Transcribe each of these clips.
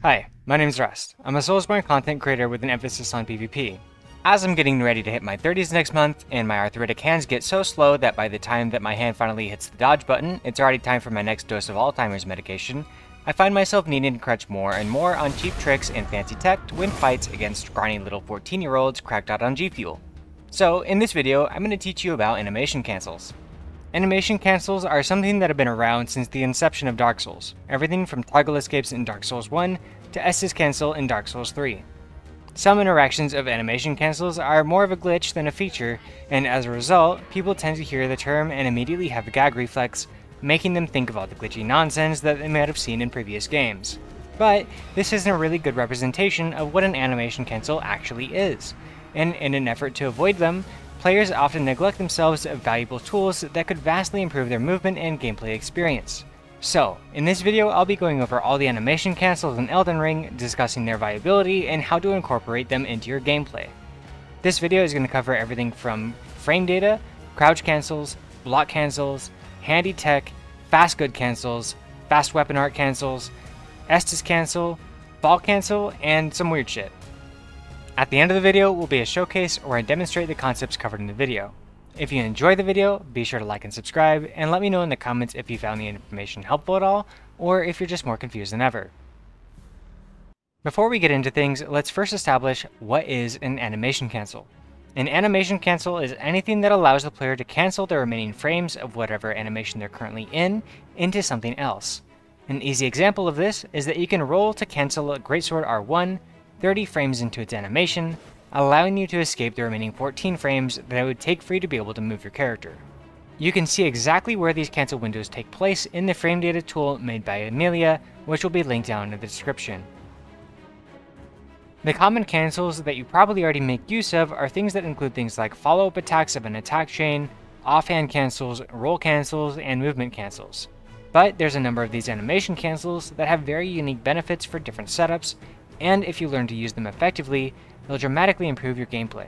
Hi, my name's Rust. I'm a Soulsborne content creator with an emphasis on PvP. As I'm getting ready to hit my 30s next month, and my arthritic hands get so slow that by the time that my hand finally hits the dodge button, it's already time for my next dose of Alzheimer's medication, I find myself needing to crunch more and more on cheap tricks and fancy tech to win fights against scrawny little 14-year-olds cracked out on G Fuel. So, in this video, I'm going to teach you about animation cancels. Animation cancels are something that have been around since the inception of Dark Souls, everything from toggle escapes in Dark Souls 1 to Estus cancel in Dark Souls 3. Some interactions of animation cancels are more of a glitch than a feature, and as a result, people tend to hear the term and immediately have a gag reflex, making them think of all the glitchy nonsense that they might have seen in previous games. But this isn't a really good representation of what an animation cancel actually is, and in an effort to avoid them, players often neglect themselves of valuable tools that could vastly improve their movement and gameplay experience. So, in this video I'll be going over all the animation cancels in Elden Ring, discussing their viability and how to incorporate them into your gameplay. This video is going to cover everything from frame data, crouch cancels, block cancels, handy tech, fast good cancels, fast weapon art cancels, Estus cancel, fall cancel, and some weird shit. At the end of the video will be a showcase where I demonstrate the concepts covered in the video. If you enjoy the video, be sure to like and subscribe, and let me know in the comments if you found the information helpful at all, or if you're just more confused than ever. Before we get into things, let's first establish what is an animation cancel. An animation cancel is anything that allows the player to cancel the remaining frames of whatever animation they're currently in into something else. An easy example of this is that you can roll to cancel a Greatsword R1 30 frames into its animation, allowing you to escape the remaining 14 frames that it would take for you to be able to move your character. You can see exactly where these cancel windows take place in the frame data tool made by Amelia, which will be linked down in the description. The common cancels that you probably already make use of are things that include things like follow-up attacks of an attack chain, offhand cancels, roll cancels, and movement cancels. But there's a number of these animation cancels that have very unique benefits for different setups, and if you learn to use them effectively, they'll dramatically improve your gameplay.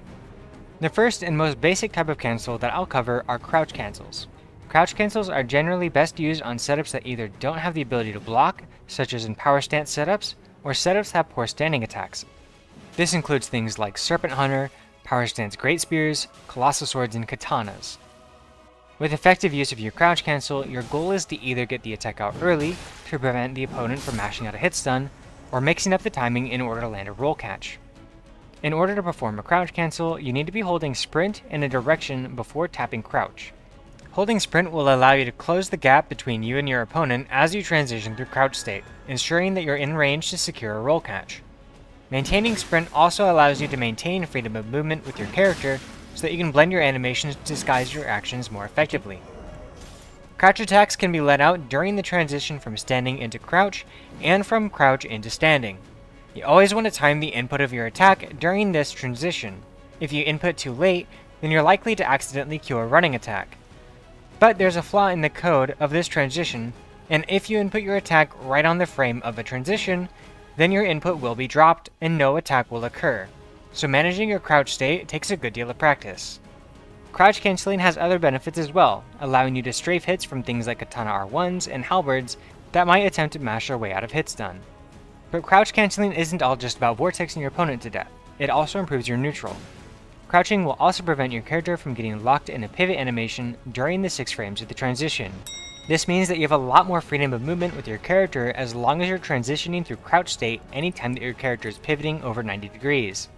The first and most basic type of cancel that I'll cover are crouch cancels. Crouch cancels are generally best used on setups that either don't have the ability to block, such as in power stance setups, or setups that have poor standing attacks. This includes things like Serpent Hunter, power stance great spears, colossal swords, and katanas. With effective use of your crouch cancel, your goal is to either get the attack out early to prevent the opponent from mashing out a hit stun, or mixing up the timing in order to land a roll catch. In order to perform a crouch cancel, you need to be holding sprint in a direction before tapping crouch. Holding sprint will allow you to close the gap between you and your opponent as you transition through crouch state, ensuring that you're in range to secure a roll catch. Maintaining sprint also allows you to maintain freedom of movement with your character so that you can blend your animations to disguise your actions more effectively. Crouch attacks can be let out during the transition from standing into crouch and from crouch into standing. You always want to time the input of your attack during this transition. If you input too late, then you're likely to accidentally cue a running attack. But there's a flaw in the code of this transition, and if you input your attack right on the frame of a transition, then your input will be dropped and no attack will occur. So managing your crouch state takes a good deal of practice. Crouch canceling has other benefits as well, allowing you to strafe hits from things like katana R1s and halberds that might attempt to mash their way out of hit stun. But crouch canceling isn't all just about vortexing your opponent to death, it also improves your neutral. Crouching will also prevent your character from getting locked in a pivot animation during the 6 frames of the transition. This means that you have a lot more freedom of movement with your character as long as you're transitioning through crouch state anytime that your character is pivoting over 90 degrees.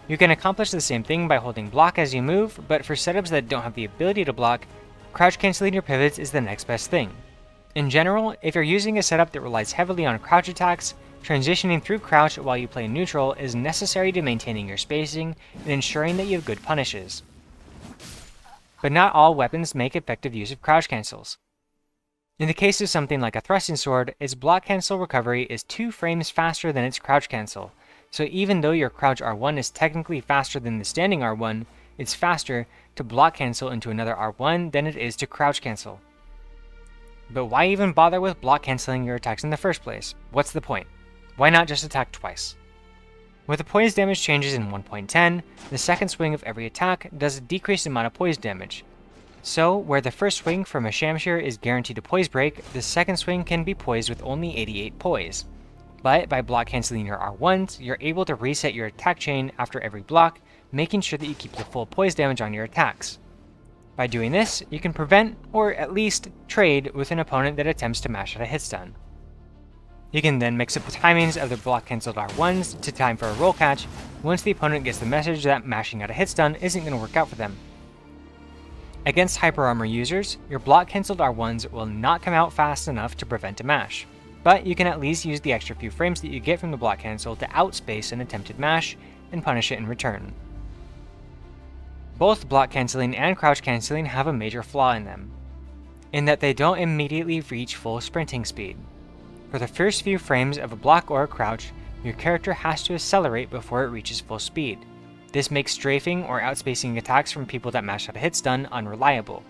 You can accomplish the same thing by holding block as you move, but for setups that don't have the ability to block, crouch canceling your pivots is the next best thing. In general, if you're using a setup that relies heavily on crouch attacks, transitioning through crouch while you play neutral is necessary to maintaining your spacing and ensuring that you have good punishes. But not all weapons make effective use of crouch cancels. In the case of something like a thrusting sword, its block cancel recovery is 2 frames faster than its crouch cancel. So even though your crouch R1 is technically faster than the standing R1, it's faster to block cancel into another R1 than it is to crouch cancel. But why even bother with block canceling your attacks in the first place? What's the point? Why not just attack twice? With the poise damage changes in 1.10, the second swing of every attack does a decreased amount of poise damage. So, where the first swing from a Shamshir is guaranteed a poise break, the second swing can be poised with only 88 poise. But by block canceling your R1s, you're able to reset your attack chain after every block, making sure that you keep the full poise damage on your attacks. By doing this, you can prevent, or at least trade, with an opponent that attempts to mash at a hit stun. You can then mix up the timings of the block cancelled R1s to time for a roll catch once the opponent gets the message that mashing at a hit stun isn't going to work out for them. Against Hyper Armor users, your block cancelled R1s will not come out fast enough to prevent a mash, but you can at least use the extra few frames that you get from the block cancel to outspace an attempted mash and punish it in return. Both block cancelling and crouch cancelling have a major flaw in them, in that they don't immediately reach full sprinting speed. For the first few frames of a block or a crouch, your character has to accelerate before it reaches full speed. This makes strafing or outspacing attacks from people that mash out a hit stun unreliable.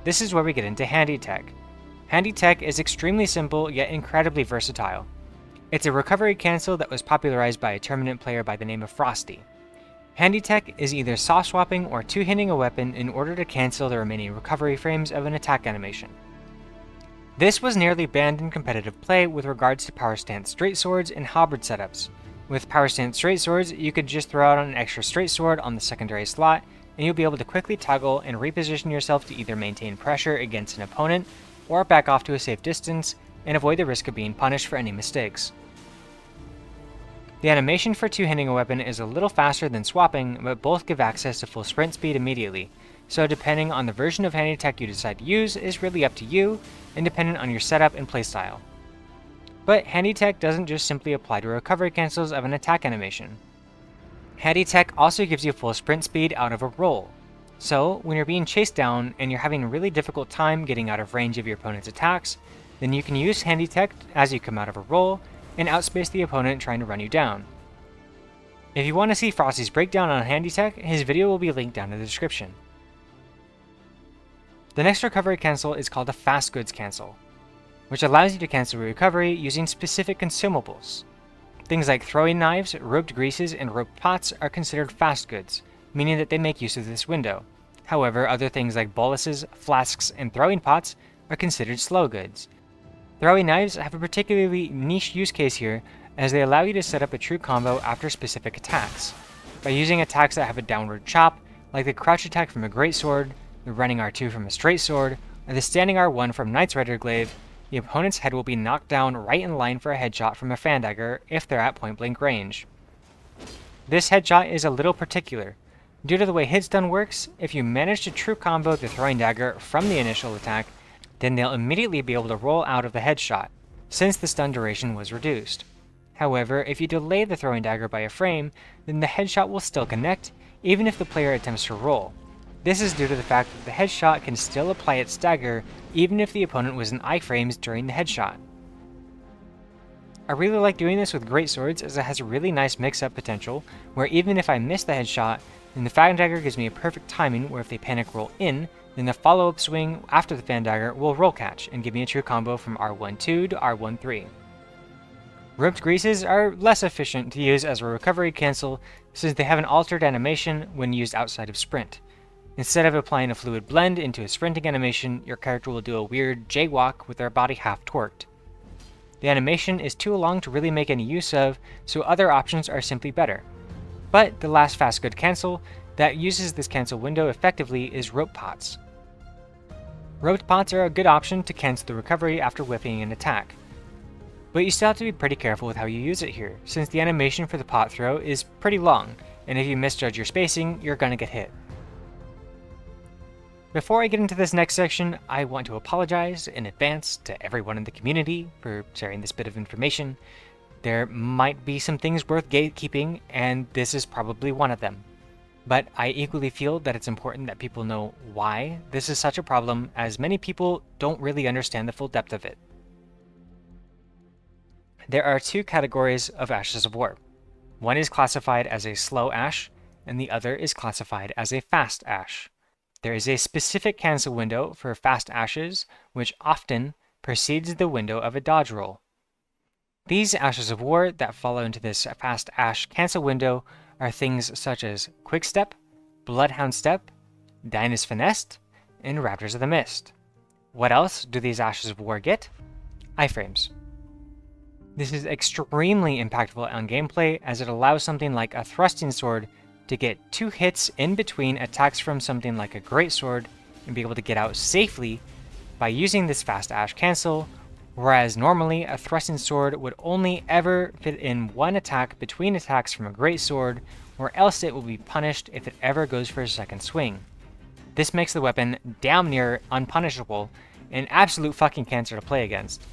This is where we get into Handy Tech. Handy Tech is extremely simple yet incredibly versatile. It's a recovery cancel that was popularized by a tournament player by the name of Frosty. Handy Tech is either soft swapping or two-handing a weapon in order to cancel the remaining recovery frames of an attack animation. This was nearly banned in competitive play with regards to power stance straight swords and halberd setups. With power stance straight swords, you could just throw out an extra straight sword on the secondary slot, and you'll be able to quickly toggle and reposition yourself to either maintain pressure against an opponent, or back off to a safe distance, and avoid the risk of being punished for any mistakes. The animation for two-handing a weapon is a little faster than swapping, but both give access to full sprint speed immediately, so depending on the version of Handy Tech you decide to use is really up to you, and dependent on your setup and playstyle. But Handy Tech doesn't just simply apply to recovery cancels of an attack animation. Handy Tech also gives you full sprint speed out of a roll. So, when you're being chased down and you're having a really difficult time getting out of range of your opponent's attacks, then you can use Handy Tech as you come out of a roll and outspace the opponent trying to run you down. If you want to see Frosty's breakdown on Handy Tech, his video will be linked down in the description. The next recovery cancel is called a Fast Goods cancel, which allows you to cancel recovery using specific consumables. Things like throwing knives, roped greases, and roped pots are considered fast goods, meaning that they make use of this window. However, other things like boluses, flasks, and throwing pots are considered slow goods. Throwing knives have a particularly niche use case here, as they allow you to set up a true combo after specific attacks. By using attacks that have a downward chop, like the crouch attack from a greatsword, the running R2 from a straight sword, or the standing R1 from Knight's Rider Glaive, the opponent's head will be knocked down right in line for a headshot from a fan dagger if they're at point blank range. This headshot is a little particular. Due to the way hit stun works, if you manage to true combo the throwing dagger from the initial attack, then they'll immediately be able to roll out of the headshot, since the stun duration was reduced. However, if you delay the throwing dagger by a frame, then the headshot will still connect, even if the player attempts to roll. This is due to the fact that the headshot can still apply its stagger even if the opponent was in iframes during the headshot. I really like doing this with greatswords as it has a really nice mix-up potential, where even if I miss the headshot, then the fan dagger gives me a perfect timing where if they panic roll in, then the follow-up swing after the fan dagger will roll catch and give me a true combo from R12 to R13. Roped greases are less efficient to use as a recovery cancel since they have an altered animation when used outside of sprint. Instead of applying a fluid blend into a sprinting animation, your character will do a weird jaywalk with their body half torqued. The animation is too long to really make any use of, so other options are simply better. But the last fast good cancel that uses this cancel window effectively is rope pots. Roped pots are a good option to cancel the recovery after whipping an attack. But you still have to be pretty careful with how you use it here, since the animation for the pot throw is pretty long, and if you misjudge your spacing, you're gonna get hit. Before I get into this next section, I want to apologize in advance to everyone in the community for sharing this bit of information. There might be some things worth gatekeeping, and this is probably one of them. But I equally feel that it's important that people know why this is such a problem, as many people don't really understand the full depth of it. There are two categories of Ashes of War. One is classified as a slow ash, and the other is classified as a fast ash. There is a specific cancel window for fast ashes, which often precedes the window of a dodge roll. These Ashes of War that fall into this fast ash cancel window are things such as Quick Step, Bloodhound Step, Dyna's Finesse, and Raptors of the Mist. What else do these Ashes of War get? Iframes. This is extremely impactful on gameplay as it allows something like a thrusting sword to get 2 hits in between attacks from something like a greatsword and be able to get out safely by using this fast ash cancel, whereas normally a thrusting sword would only ever fit in 1 attack between attacks from a greatsword, or else it will be punished if it ever goes for a second swing. This makes the weapon damn near unpunishable and absolute fucking cancer to play against.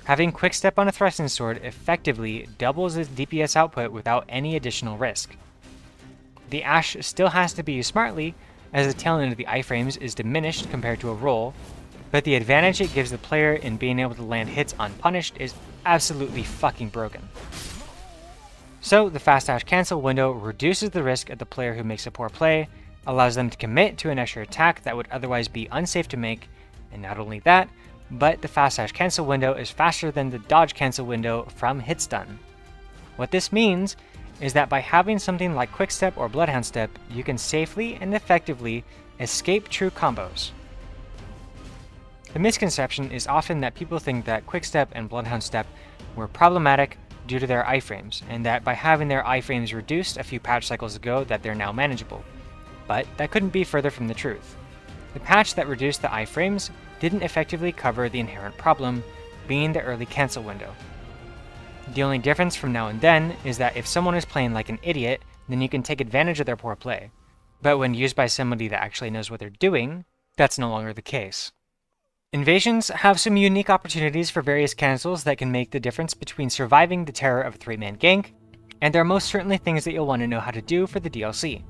Having quickstep on a thrusting sword effectively doubles its DPS output without any additional risk. The ash still has to be used smartly, as the tail end of the iframes is diminished compared to a roll, but the advantage it gives the player in being able to land hits unpunished is absolutely fucking broken. So the fast ash cancel window reduces the risk of the player who makes a poor play, allows them to commit to an extra attack that would otherwise be unsafe to make, and not only that, but the fast ash cancel window is faster than the dodge cancel window from hit stun. What this means is that by having something like quickstep or bloodhound step, you can safely and effectively escape true combos. The misconception is often that people think that quickstep and bloodhound step were problematic due to their iframes, and that by having their iframes reduced a few patch cycles ago that they're now manageable. But that couldn't be further from the truth. The patch that reduced the iframes didn't effectively cover the inherent problem, being the early cancel window. The only difference from now and then is that if someone is playing like an idiot, then you can take advantage of their poor play. But when used by somebody that actually knows what they're doing, that's no longer the case. Invasions have some unique opportunities for various cancels that can make the difference between surviving the terror of a 3-man gank, and there are most certainly things that you'll want to know how to do for the DLC.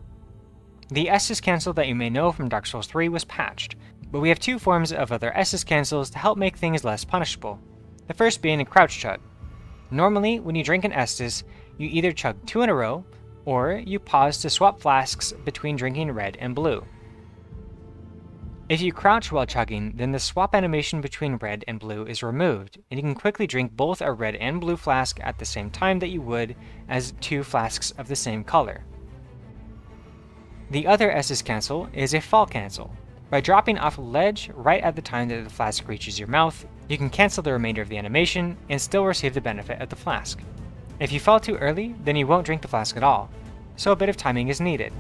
The Estus cancel that you may know from Dark Souls 3 was patched, but we have 2 forms of other Estus cancels to help make things less punishable. The first being a crouch chug. Normally, when you drink an Estus, you either chug 2 in a row, or you pause to swap flasks between drinking red and blue. If you crouch while chugging, then the swap animation between red and blue is removed, and you can quickly drink both a red and blue flask at the same time that you would as 2 flasks of the same color. The other Estus cancel is a fall cancel. By dropping off a ledge right at the time that the flask reaches your mouth, you can cancel the remainder of the animation and still receive the benefit of the flask. If you fall too early, then you won't drink the flask at all, so a bit of timing is needed.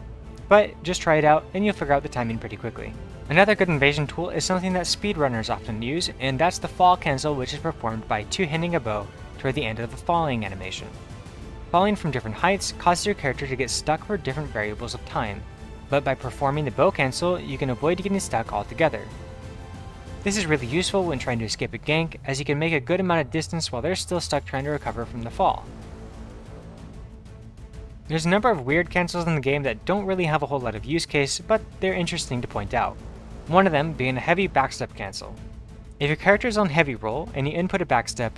But just try it out and you'll figure out the timing pretty quickly. Another good invasion tool is something that speedrunners often use, and that's the fall cancel, which is performed by two-handing a bow toward the end of the falling animation. Falling from different heights causes your character to get stuck for different variables of time, but by performing the bow cancel, you can avoid getting stuck altogether. This is really useful when trying to escape a gank, as you can make a good amount of distance while they're still stuck trying to recover from the fall. There's a number of weird cancels in the game that don't really have a whole lot of use case, but they're interesting to point out. One of them being a heavy backstep cancel. If your character is on heavy roll and you input a backstep,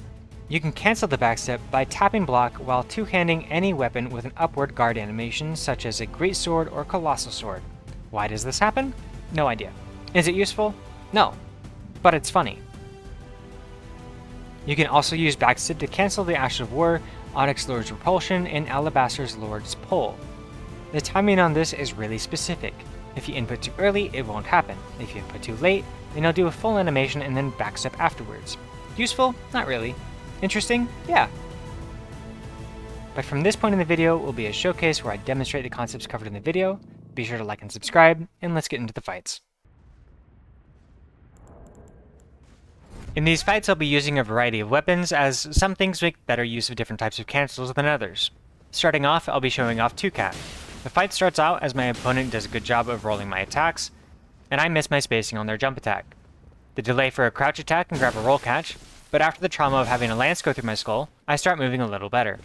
you can cancel the backstep by tapping block while two-handing any weapon with an upward guard animation such as a greatsword or colossal sword. Why does this happen? No idea. Is it useful? No. But it's funny. You can also use backstep to cancel the Ash of War, Onyx Lord's Repulsion, and Alabaster's Lord's Pull. The timing on this is really specific. If you input too early, it won't happen. If you input too late, then you'll do a full animation and then backstep afterwards. Useful? Not really. Interesting? Yeah. But from this point in the video will be a showcase where I demonstrate the concepts covered in the video. Be sure to like and subscribe, and let's get into the fights. In these fights I'll be using a variety of weapons, as some things make better use of different types of cancels than others. Starting off, I'll be showing off 2-Cat. The fight starts out as my opponent does a good job of rolling my attacks, and I miss my spacing on their jump attack. The delay for a crouch attack can grab a roll catch, but after the trauma of having a lance go through my skull, I start moving a little better.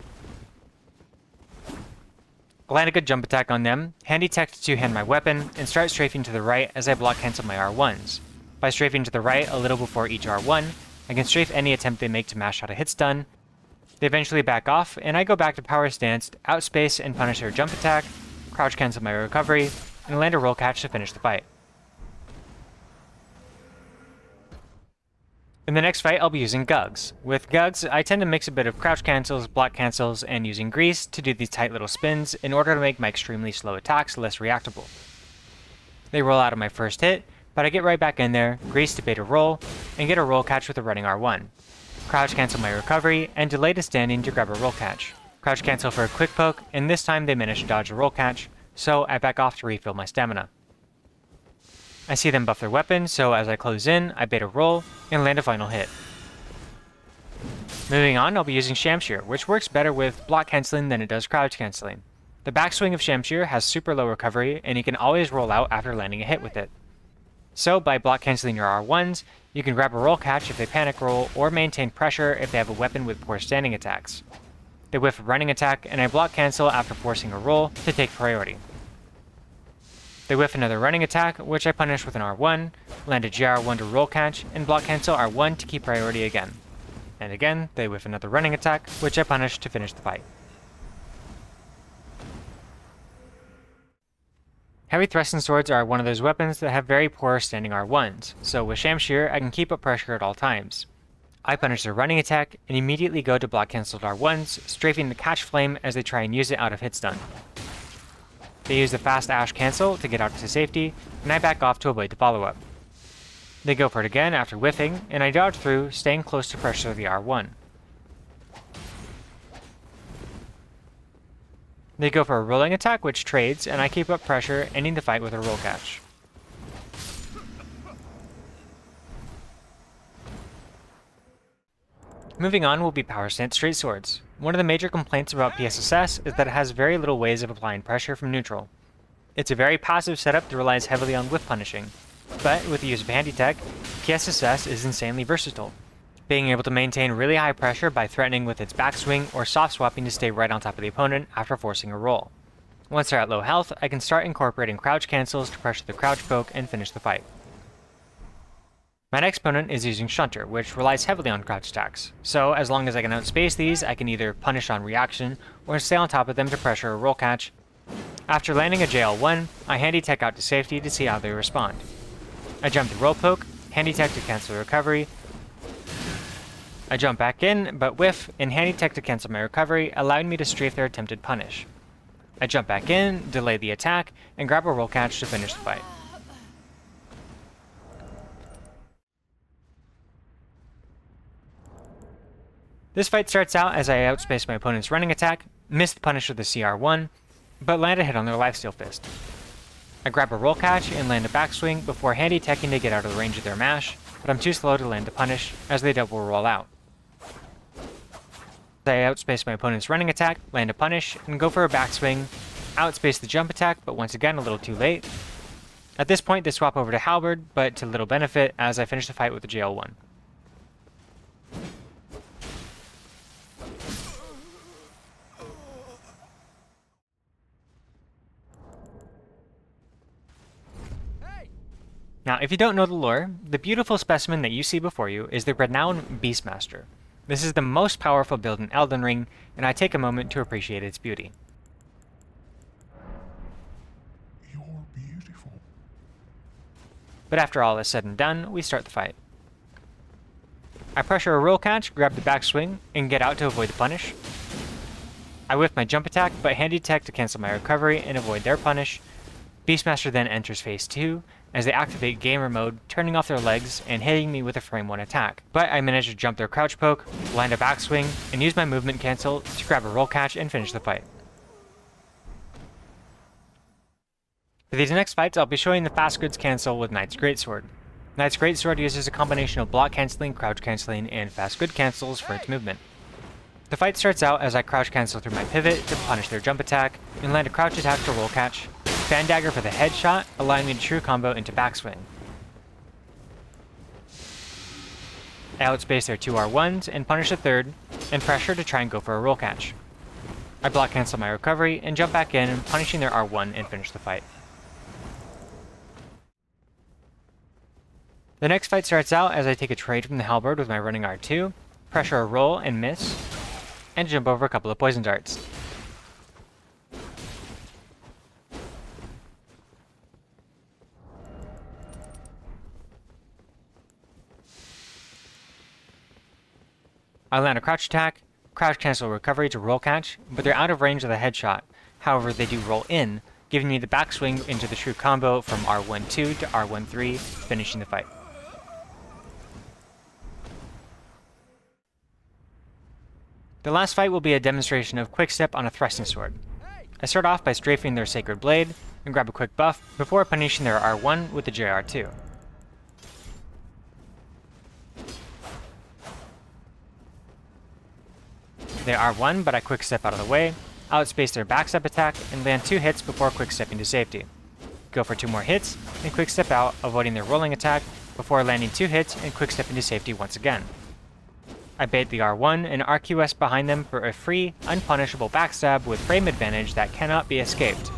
I land a good jump attack on them, handy tech to two-hand my weapon, and start strafing to the right as I block cancel my R1s. By strafing to the right a little before each R1, I can strafe any attempt they make to mash out a hit stun. They eventually back off, and I go back to power stance, outspace and punish their jump attack, crouch cancel my recovery, and land a roll catch to finish the fight. In the next fight, I'll be using Gugs. With Gugs, I tend to mix a bit of crouch cancels, block cancels, and using grease to do these tight little spins in order to make my extremely slow attacks less reactable. They roll out of my first hit, but I get right back in there, grease to bait a roll, and get a roll catch with a running R1. crouch cancel my recovery, and delay to standing to grab a roll catch. Crouch cancel for a quick poke, and this time they manage to dodge a roll catch, so I back off to refill my stamina. I see them buff their weapon, so as I close in, I bait a roll, and land a final hit. Moving on, I'll be using Shamshir, which works better with block canceling than it does crouch canceling. The backswing of Shamshir has super low recovery, and you can always roll out after landing a hit with it. So by block canceling your R1s, you can grab a roll catch if they panic roll, or maintain pressure if they have a weapon with poor standing attacks. They whiff a running attack, and I block cancel after forcing a roll to take priority. They whiff another running attack, which I punish with an R1, land a GR1 to roll catch, and block cancel R1 to keep priority again. And again, they whiff another running attack, which I punish to finish the fight. Heavy thrusting swords are one of those weapons that have very poor standing R1s, so with Shamshir I can keep up pressure at all times. I punish their running attack, and immediately go to block cancelled R1s, strafing the catch flame as they try and use it out of hit stun. They use the fast Ash cancel to get out to safety, and I back off to avoid the follow-up. They go for it again after whiffing, and I dodge through, staying close to pressure the R1. They go for a rolling attack which trades, and I keep up pressure, ending the fight with a roll catch. Moving on will be Power Stance Straight Swords. One of the major complaints about PSSS is that it has very little ways of applying pressure from neutral. It's a very passive setup that relies heavily on whiff punishing, but with the use of Handy Tech, PSSS is insanely versatile, being able to maintain really high pressure by threatening with its backswing or soft swapping to stay right on top of the opponent after forcing a roll. Once they're at low health, I can start incorporating crouch cancels to pressure the crouch poke and finish the fight. My next opponent is using Shunter, which relies heavily on crouch attacks, so as long as I can outspace these, I can either punish on reaction or stay on top of them to pressure a roll catch. After landing a JL1, I Handy Tech out to safety to see how they respond. I jump the roll poke, Handy Tech to cancel recovery. I jump back in, but whiff, and Handy Tech to cancel my recovery, allowing me to strafe their attempted punish. I jump back in, delay the attack, and grab a roll catch to finish the fight. This fight starts out as I outspace my opponent's running attack, miss the punish with the CR1, but land a hit on their lifesteal fist. I grab a roll catch and land a backswing before Handy Teching to get out of the range of their mash, but I'm too slow to land the punish as they double roll out. I outspace my opponent's running attack, land a punish, and go for a backswing, outspace the jump attack, but once again a little too late. At this point they swap over to Halberd, but to little benefit as I finish the fight with the JL1. Now, if you don't know the lore, the beautiful specimen that you see before you is the renowned Beastmaster. This is the most powerful build in Elden Ring, and I take a moment to appreciate its beauty. You're beautiful. But after all is said and done, we start the fight. I pressure a roll catch, grab the backswing, and get out to avoid the punish. I whiff my jump attack, but Handy Tech to cancel my recovery and avoid their punish. Beastmaster then enters phase 2, as they activate gamer mode, turning off their legs and hitting me with a frame 1 attack. But I manage to jump their crouch poke, land a backswing, and use my movement cancel to grab a roll catch and finish the fight. For these next fights, I'll be showing the fast goods cancel with Knight's Greatsword. Knight's Greatsword uses a combination of block canceling, crouch canceling, and fast good cancels for its movement. The fight starts out as I crouch cancel through my pivot to punish their jump attack, and land a crouch attack to roll catch, Fan Dagger for the headshot, allowing me to true combo into backswing. I outspace their 2 R1s and punish a third, and pressure to try and go for a roll catch. I block cancel my recovery and jump back in, punishing their R1 and finish the fight. The next fight starts out as I take a trade from the Halberd with my running R2, pressure a roll and miss, and jump over a couple of poison darts. I land a crouch attack, crouch cancel recovery to roll catch, but they're out of range of the headshot. However, they do roll in, giving me the backswing into the true combo from R12 to R13, finishing the fight. The last fight will be a demonstration of Quickstep on a thrusting sword. I start off by strafing their Sacred Blade and grab a quick buff before punishing their R1 with the JR2. They R1, but I Quickstep out of the way, outspace their backstep attack, and land 2 hits before Quickstepping to safety. Go for 2 more hits, and Quickstep out, avoiding their rolling attack, before landing 2 hits and Quickstepping to safety once again. I bait the R1 and RQS behind them for a free, unpunishable backstab with frame advantage that cannot be escaped.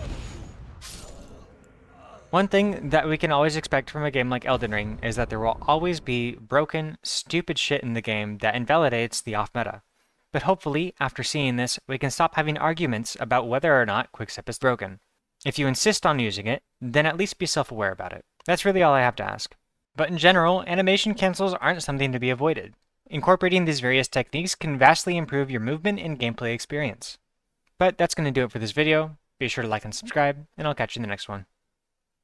One thing that we can always expect from a game like Elden Ring is that there will always be broken, stupid shit in the game that invalidates the off-meta. But hopefully, after seeing this, we can stop having arguments about whether or not Quickstep is broken. If you insist on using it, then at least be self-aware about it. That's really all I have to ask. But in general, animation cancels aren't something to be avoided. Incorporating these various techniques can vastly improve your movement and gameplay experience. But that's going to do it for this video. Be sure to like and subscribe, and I'll catch you in the next one.